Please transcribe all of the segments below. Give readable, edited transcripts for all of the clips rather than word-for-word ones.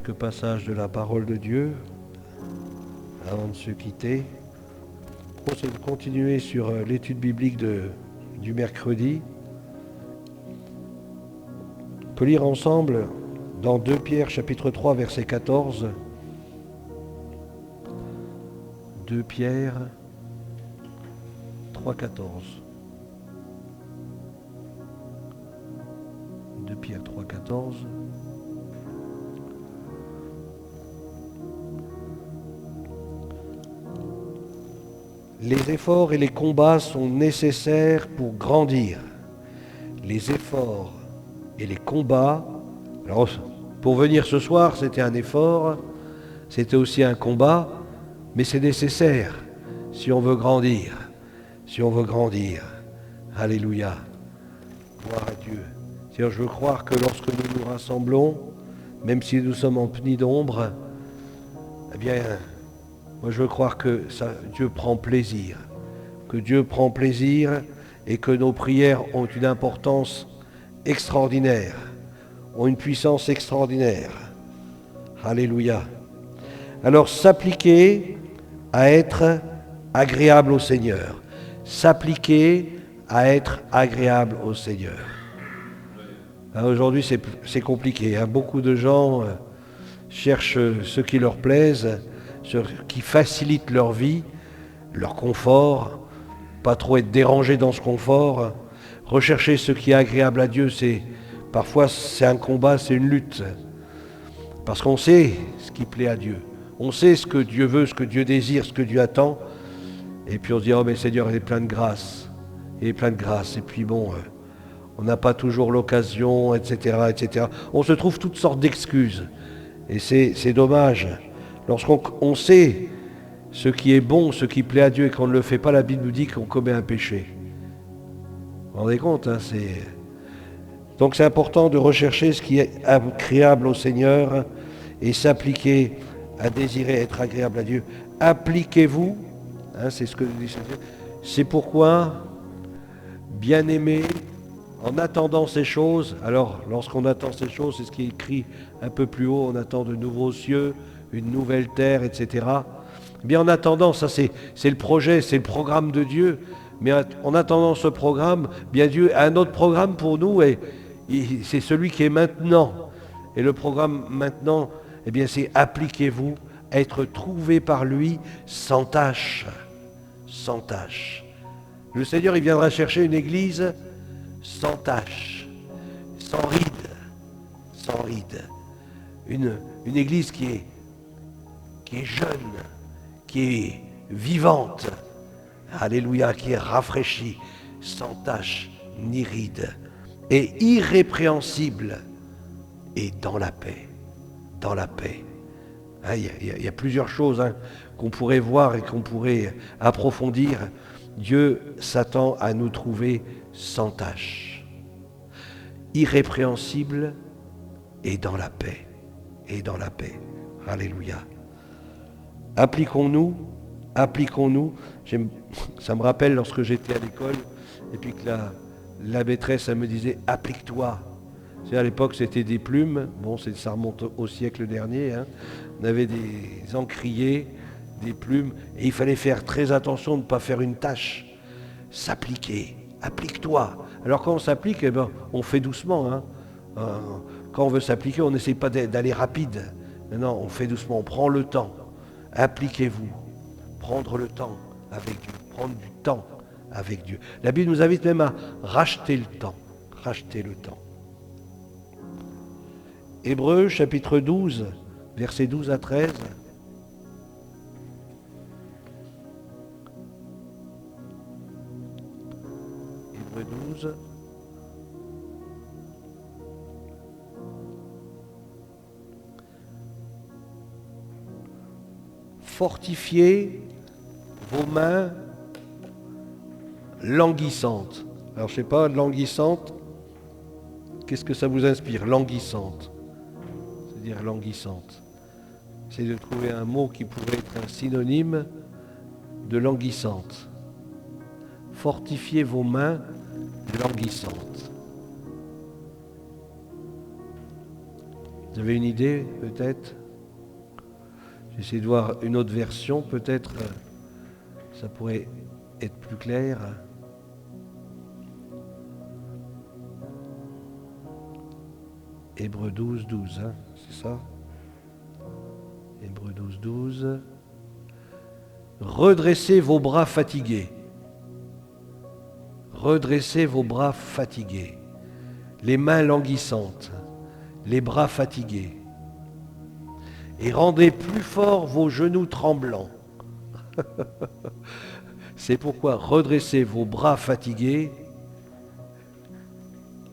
quelques passages de la parole de Dieu avant de se quitter. On va continuer sur l'étude biblique du mercredi. On peut lire ensemble dans 2 Pierre chapitre 3 verset 14. 2 Pierre 3, 14. 2 Pierre 3, 14. Les efforts et les combats sont nécessaires pour grandir. Les efforts et les combats. Alors, pour venir ce soir, c'était un effort, c'était aussi un combat, mais c'est nécessaire si on veut grandir. Si on veut grandir. Alléluia. Gloire à Dieu. C'est-à-dire, je veux croire que lorsque nous nous rassemblons, même si nous sommes en pnis d'ombre, eh bien, moi je veux croire que Dieu prend plaisir. Que Dieu prend plaisir et que nos prières ont une importance extraordinaire, ont une puissance extraordinaire. Alléluia. Alors, s'appliquer à être agréable au Seigneur. S'appliquer à être agréable au Seigneur. Aujourd'hui, c'est compliqué. Beaucoup de gens cherchent ce qui leur plaise, ce qui facilite leur vie, leur confort, pas trop être dérangé dans ce confort. Rechercher ce qui est agréable à Dieu, parfois c'est un combat, c'est une lutte. Parce qu'on sait ce qui plaît à Dieu. On sait ce que Dieu veut, ce que Dieu désire, ce que Dieu attend. Et puis on se dit, oh mais Seigneur, il est plein de grâce. Il est plein de grâce. Et puis bon, on n'a pas toujours l'occasion, etc., etc. On se trouve toutes sortes d'excuses. Et c'est dommage. Lorsqu'on sait ce qui est bon, ce qui plaît à Dieu et qu'on ne le fait pas, la Bible nous dit qu'on commet un péché. Vous vous rendez compte, hein, Donc c'est important de rechercher ce qui est agréable au Seigneur et s'appliquer à désirer être agréable à Dieu. Appliquez-vous, hein, c'est ce que dit Dieu. C'est pourquoi, bien-aimés, en attendant ces choses, alors lorsqu'on attend ces choses, c'est ce qui est écrit un peu plus haut, on attend de nouveaux cieux, une nouvelle terre, etc. Bien en attendant, ça c'est le projet, c'est le programme de Dieu, mais en attendant ce programme, bien Dieu a un autre programme pour nous et c'est celui qui est maintenant. Et le programme maintenant, eh bien c'est appliquez-vous, être trouvé par lui sans tache. Sans tache. Le Seigneur, il viendra chercher une église sans tache, sans ride, sans ride. Une église qui est jeune, qui est vivante, alléluia, qui est rafraîchie, sans tache ni ride, et irrépréhensible, et dans la paix, dans la paix. Il y a plusieurs choses qu'on pourrait voir et qu'on pourrait approfondir. Dieu s'attend à nous trouver sans tache, irrépréhensible et dans la paix. Et dans la paix. Alléluia. Appliquons-nous. Ça me rappelle lorsque j'étais à l'école et puis que la maîtresse, elle me disait « applique-toi ». À l'époque, c'était des plumes. Bon, ça remonte au siècle dernier. On avait des encriers, des plumes. Et il fallait faire très attention de ne pas faire une tâche. S'appliquer. Applique-toi. Alors quand on s'applique, eh ben, on fait doucement. Quand on veut s'appliquer, on n'essaie pas d'aller rapide. Non, on fait doucement. On prend le temps. Appliquez-vous. Prendre le temps avec Dieu. Prendre du temps avec Dieu. La Bible nous invite même à racheter le temps. Racheter le temps. Hébreux chapitre 12, versets 12 à 13. Hébreux 12. Fortifiez vos mains languissantes. Alors je ne sais pas, languissante, qu'est-ce que ça vous inspire? Languissante. C'est-à-dire languissante. C'est de trouver un mot qui pourrait être un synonyme de languissante. Fortifiez vos mains languissantes. Vous avez une idée, peut-être? J'essaie de voir une autre version, peut-être. Ça pourrait être plus clair. Hébreux 12, 12, hein, c'est ça? Hébreux 12, 12. Redressez vos bras fatigués. Redressez vos bras fatigués. Les mains languissantes, les bras fatigués. Et rendez plus fort vos genoux tremblants. C'est pourquoi redressez vos bras fatigués.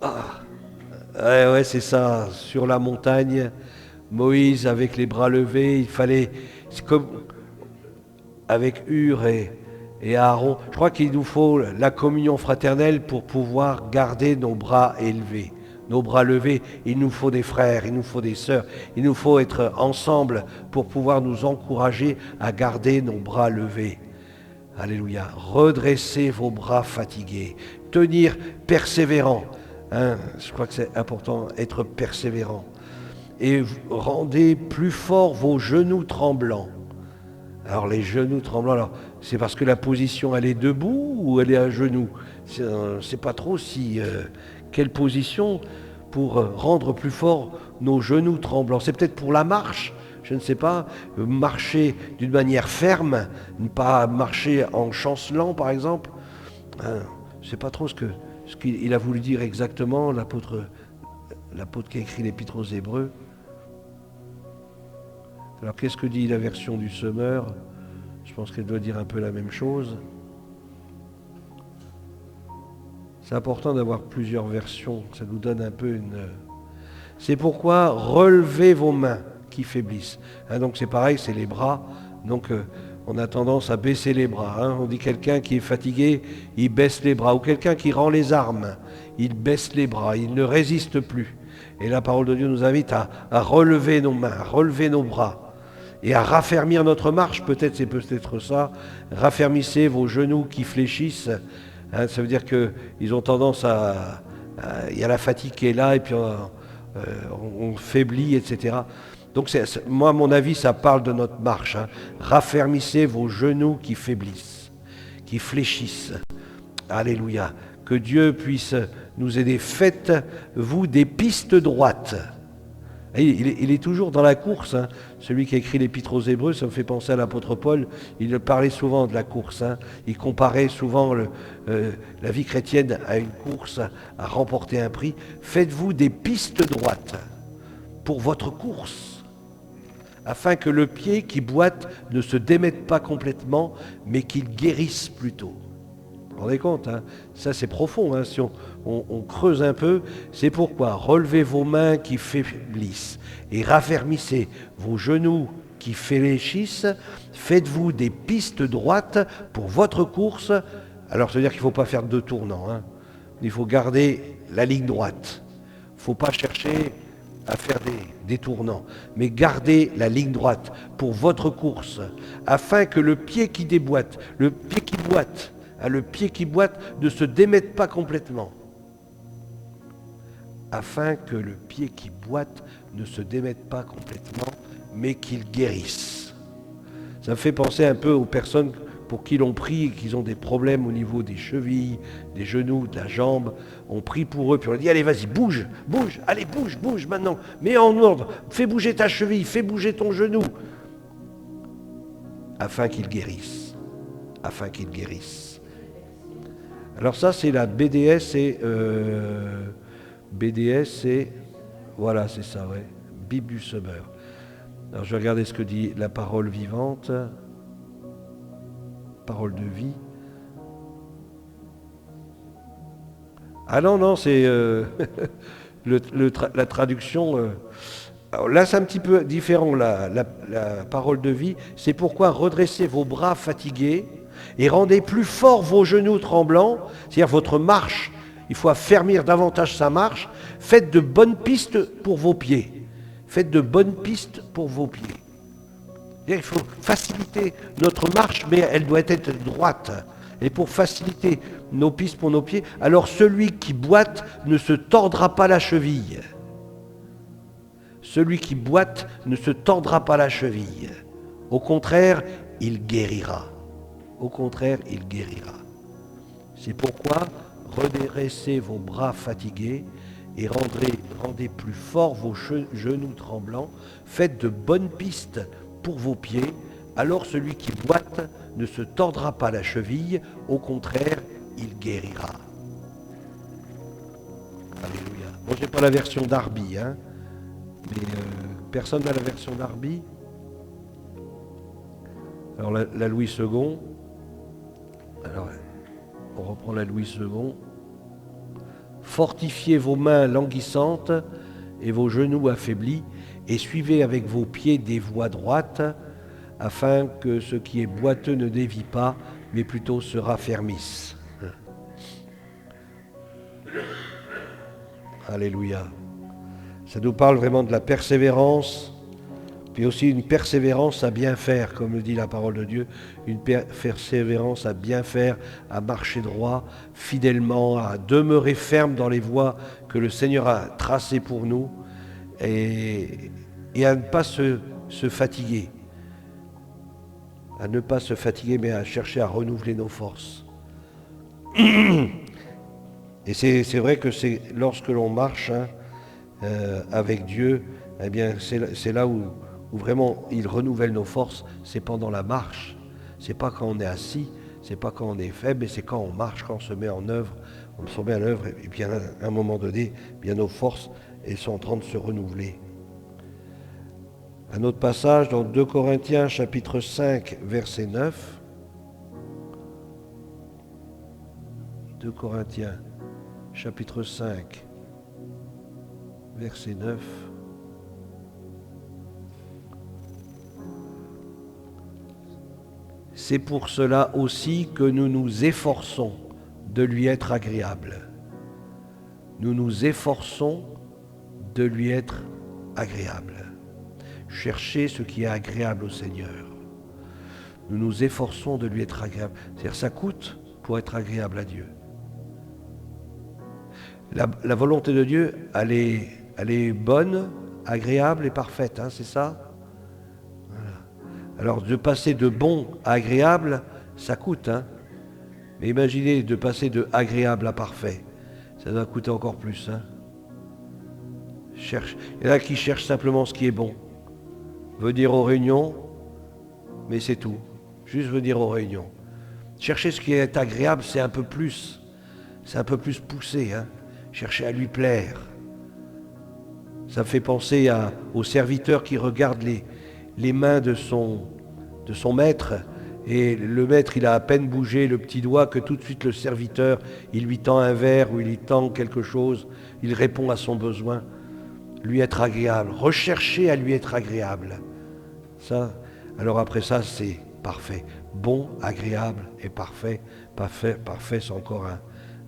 Ah, ouais, c'est ça. Sur la montagne, Moïse avec les bras levés, il fallait, c'est comme avec Hur et Aaron. Je crois qu'il nous faut la communion fraternelle pour pouvoir garder nos bras élevés. Nos bras levés, il nous faut des frères, il nous faut des sœurs, il nous faut être ensemble pour pouvoir nous encourager à garder nos bras levés. Alléluia. Redressez vos bras fatigués, tenir persévérant. Hein, je crois que c'est important, être persévérant. Et rendez plus fort vos genoux tremblants. Alors les genoux tremblants, alors, c'est parce que la position elle est debout ou elle est à genoux? C'est pas trop si quelle position pour rendre plus fort nos genoux tremblants. C'est peut-être pour la marche, je ne sais pas, marcher d'une manière ferme, ne pas marcher en chancelant par exemple. Je ne sais pas trop ce qu'il a voulu dire exactement, l'apôtre qui a écrit l'Épître aux Hébreux. Alors qu'est-ce que dit la version du Semeur? Je pense qu'elle doit dire un peu la même chose. C'est important d'avoir plusieurs versions, ça nous donne un peu une... C'est pourquoi relevez vos mains qui faiblissent. Donc c'est pareil, c'est les bras. Donc on a tendance à baisser les bras. On dit quelqu'un qui est fatigué, il baisse les bras. Ou quelqu'un qui rend les armes, il baisse les bras, il ne résiste plus. Et la parole de Dieu nous invite à relever nos mains, à relever nos bras. Et à raffermir notre marche, c'est peut-être ça. Raffermissez vos genoux qui fléchissent. Ça veut dire qu'ils ont tendance il y a la fatigue qui est là, et puis on faiblit, etc. Donc moi, à mon avis, ça parle de notre marche. Raffermissez vos genoux qui faiblissent, qui fléchissent. Alléluia. Que Dieu puisse nous aider. Faites-vous des pistes droites. Il est toujours dans la course, Celui qui a écrit l'Épître aux Hébreux, ça me fait penser à l'apôtre Paul, il parlait souvent de la course, Il comparait souvent la vie chrétienne à une course, à remporter un prix. Faites-vous des pistes droites pour votre course, afin que le pied qui boite ne se démette pas complètement, mais qu'il guérisse plutôt. Vous vous rendez compte, Ça c'est profond, si on creuse un peu. C'est pourquoi relevez vos mains qui faiblissent et raffermissez vos genoux qui fléchissent. Faites-vous des pistes droites pour votre course. Alors ça veut dire qu'il ne faut pas faire de tournants. Il faut garder la ligne droite. Il ne faut pas chercher à faire des tournants, mais gardez la ligne droite pour votre course, afin que le pied qui boite ne se démette pas complètement. Afin que le pied qui boite ne se démette pas complètement, mais qu'il guérisse. Ça me fait penser un peu aux personnes pour qui l'on prie et qui ont des problèmes au niveau des chevilles, des genoux, de la jambe. On prie pour eux, puis on leur dit, allez, vas-y, bouge, allez, bouge maintenant, mets en ordre, fais bouger ta cheville, fais bouger ton genou, afin qu'il guérisse. Alors ça, c'est la BDS et voilà, c'est ça, ouais. Bible du Semeur. Alors je vais regarder ce que dit la parole vivante, parole de vie. Ah non, c'est la traduction. Alors là, c'est un petit peu différent, la parole de vie. C'est pourquoi redressez vos bras fatigués et rendez plus fort vos genoux tremblants, c'est-à-dire votre marche. Il faut affermir davantage sa marche. Faites de bonnes pistes pour vos pieds. Il faut faciliter notre marche, mais elle doit être droite. Et pour faciliter nos pistes pour nos pieds, alors celui qui boite ne se tordra pas la cheville. celui qui boite ne se tordra pas la cheville. Au contraire, il guérira. Au contraire, il guérira. C'est pourquoi redressez vos bras fatigués et rendez plus forts vos genoux tremblants. Faites de bonnes pistes pour vos pieds. Alors celui qui boite ne se tordra pas la cheville. Au contraire, il guérira. Alléluia. Bon, j'ai pas la version Darby, hein, mais personne n'a la version Darby. Alors la Louis II. Alors, on reprend la Louis II. Fortifiez vos mains languissantes et vos genoux affaiblis, et suivez avec vos pieds des voies droites, afin que ce qui est boiteux ne dévie pas, mais plutôt se raffermisse. Alléluia. Ça nous parle vraiment de la persévérance, puis aussi une persévérance à bien faire, comme le dit la parole de Dieu, une persévérance à bien faire, à marcher droit, fidèlement, à demeurer ferme dans les voies que le Seigneur a tracées pour nous, et à ne pas se fatiguer. À ne pas se fatiguer, mais à chercher à renouveler nos forces. Et c'est vrai que c'est lorsque l'on marche avec Dieu, eh bien c'est là où vraiment il renouvelle nos forces, c'est pendant la marche. C'est pas quand on est assis, c'est pas quand on est faible, mais c'est quand on marche, quand on se met en œuvre. On se met en œuvre, et bien à un moment donné, bien nos forces elles sont en train de se renouveler. Un autre passage dans 2 Corinthiens chapitre 5 verset 9. 2 Corinthiens chapitre 5 verset 9. C'est pour cela aussi que nous nous efforçons de lui être agréable. Nous nous efforçons de lui être agréable. Cherchez ce qui est agréable au Seigneur. Nous nous efforçons de lui être agréable. C'est-à-dire, ça coûte pour être agréable à Dieu. La volonté de Dieu, elle est bonne, agréable et parfaite, hein, c'est ça? Voilà. Alors, de passer de bon à agréable, ça coûte, hein? Mais imaginez de passer de agréable à parfait. Ça doit coûter encore plus, hein? Il y en a qui cherchent simplement ce qui est bon. Venir aux réunions, mais c'est tout. Juste venir aux réunions. Chercher ce qui est agréable, c'est un peu plus poussé, hein. Chercher à lui plaire. Ça me fait penser au serviteur qui regarde les mains de son maître, et le maître, il a à peine bougé le petit doigt que tout de suite le serviteur, il lui tend un verre ou il lui tend quelque chose, il répond à son besoin. Lui être agréable, rechercher à lui être agréable. Ça, alors après ça, c'est parfait. Bon, agréable et parfait. Parfait, c'est encore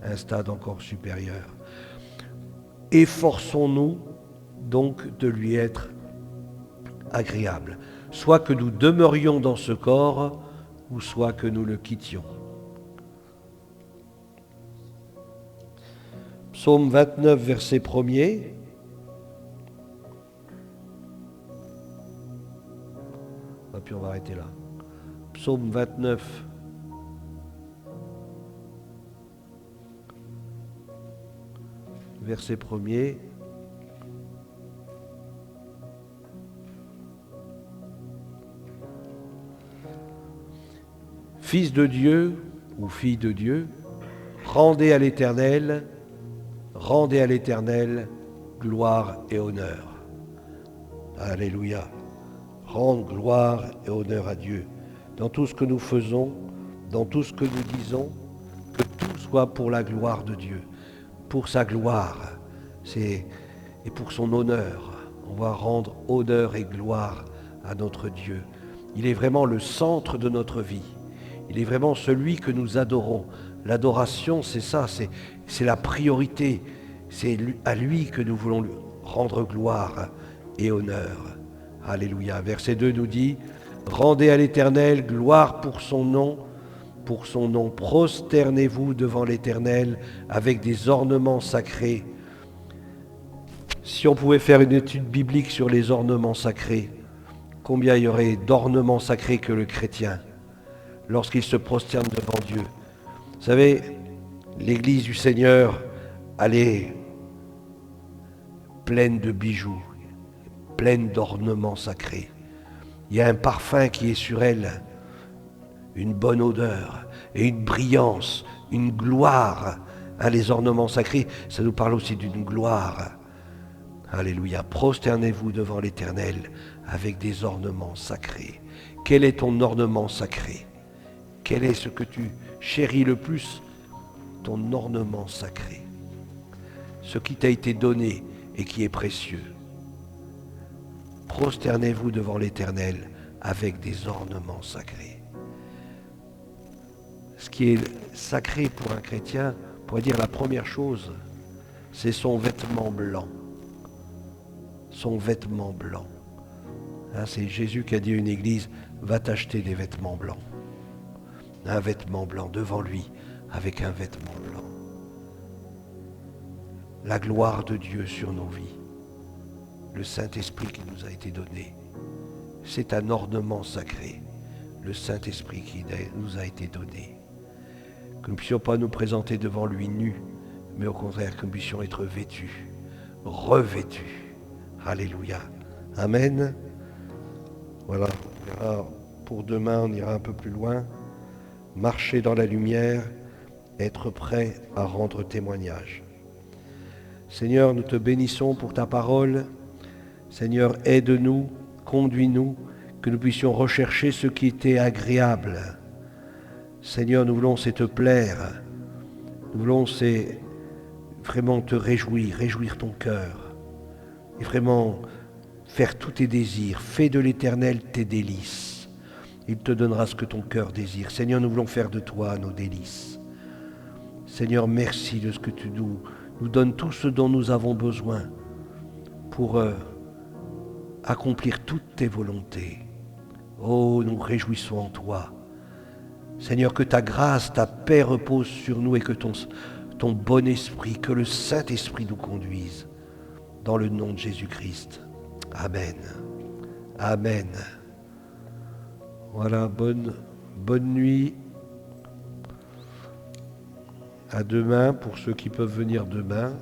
un stade encore supérieur. Efforçons-nous donc de lui être agréable, soit que nous demeurions dans ce corps, ou soit que nous le quittions. Psaume 29, verset 1er. Et puis on va arrêter là. Psaume 29. Verset 1er. Fils de Dieu ou fille de Dieu, rendez à l'Éternel gloire et honneur. Alléluia. Rendre gloire et honneur à Dieu. Dans tout ce que nous faisons, dans tout ce que nous disons, que tout soit pour la gloire de Dieu. Pour sa gloire, et pour son honneur. On va rendre honneur et gloire à notre Dieu. Il est vraiment le centre de notre vie. Il est vraiment celui que nous adorons. L'adoration, c'est ça, c'est la priorité. C'est à lui que nous voulons rendre gloire et honneur. Alléluia. Verset 2 nous dit, « Rendez à l'Éternel gloire pour son nom. Prosternez-vous devant l'Éternel avec des ornements sacrés. Si on pouvait faire une étude biblique sur les ornements sacrés, combien il y aurait d'ornements sacrés que le chrétien lorsqu'il se prosterne devant Dieu. Vous savez, l'église du Seigneur, elle est pleine de bijoux, pleine d'ornements sacrés. Il y a un parfum qui est sur elle, une bonne odeur et une brillance, une gloire. Les ornements sacrés, ça nous parle aussi d'une gloire. Alléluia. Prosternez-vous devant l'Éternel avec des ornements sacrés. Quel est ton ornement sacré? Quel est ce que tu chéris le plus? Ton ornement sacré. Ce qui t'a été donné et qui est précieux. Prosternez-vous devant l'Éternel avec des ornements sacrés. Ce qui est sacré pour un chrétien, on pourrait dire la première chose, c'est son vêtement blanc. Son vêtement blanc. C'est Jésus qui a dit à une église, va t'acheter des vêtements blancs. Un vêtement blanc devant lui, avec un vêtement blanc. La gloire de Dieu sur nos vies. Le Saint-Esprit qui nous a été donné. C'est un ornement sacré. Le Saint-Esprit qui nous a été donné. Que nous ne puissions pas nous présenter devant lui nus, mais au contraire que nous puissions être vêtus, revêtus. Alléluia. Amen. Voilà. Pour demain, on ira un peu plus loin. Marcher dans la lumière, être prêt à rendre témoignage. Seigneur, nous te bénissons pour ta parole. Seigneur, aide-nous, conduis-nous, que nous puissions rechercher ce qui était agréable. Seigneur, nous voulons te plaire. Nous voulons vraiment te réjouir ton cœur. Et vraiment faire tous tes désirs. Fais de l'Éternel tes délices. Il te donnera ce que ton cœur désire. Seigneur, nous voulons faire de toi nos délices. Seigneur, merci de ce que tu nous donnes tout ce dont nous avons besoin pour accomplir toutes tes volontés. Oh, nous réjouissons en toi. Seigneur, que ta grâce, ta paix repose sur nous et que ton bon esprit, que le Saint-Esprit nous conduise. Dans le nom de Jésus-Christ. Amen. Amen. Voilà, bonne nuit. À demain, pour ceux qui peuvent venir demain.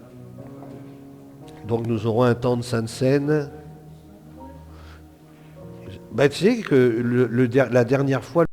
Donc nous aurons un temps de Sainte Seine. Tu sais que la dernière fois,